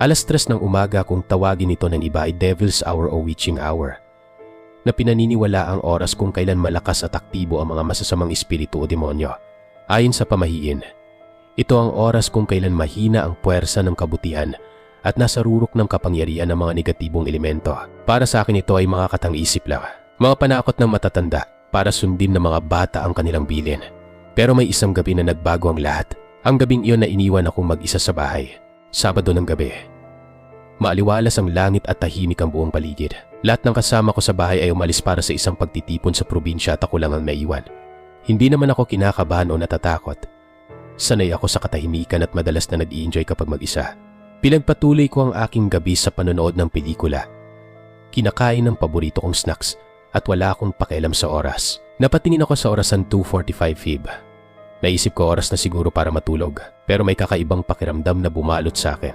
3:00 ng umaga kung tawagin ito ng iba ay Devil's Hour o Witching Hour, na pinaniniwala ang oras kung kailan malakas at aktibo ang mga masasamang espiritu o demonyo. Ayon sa pamahiin, ito ang oras kung kailan mahina ang puwersa ng kabutihan at nasa rurok ng kapangyarihan ng mga negatibong elemento. Para sa akin ito ay mga katang-isip lang, mga panakot ng matatanda para sundin ng mga bata ang kanilang bilin. Pero may isang gabi na nagbago ang lahat. Ang gabing iyon na iniwan akong mag-isa sa bahay. Sabado ng gabi. Maaliwalas ang langit at tahimik ang buong paligid. Lahat ng kasama ko sa bahay ay umalis para sa isang pagtitipon sa probinsya at ako lang ang naiwan. Hindi naman ako kinakabahan o natatakot. Sanay ako sa katahimikan at madalas na nag-i-enjoy kapag mag-isa. Pinagpatuloy ko ang aking gabi sa panonood ng pelikula. Kinakain ng paborito kong snacks at wala akong pakialam sa oras. Napatingin ako sa orasan 2:45 fib. Naisip ko oras na siguro para matulog, pero may kakaibang pakiramdam na bumalot sa akin.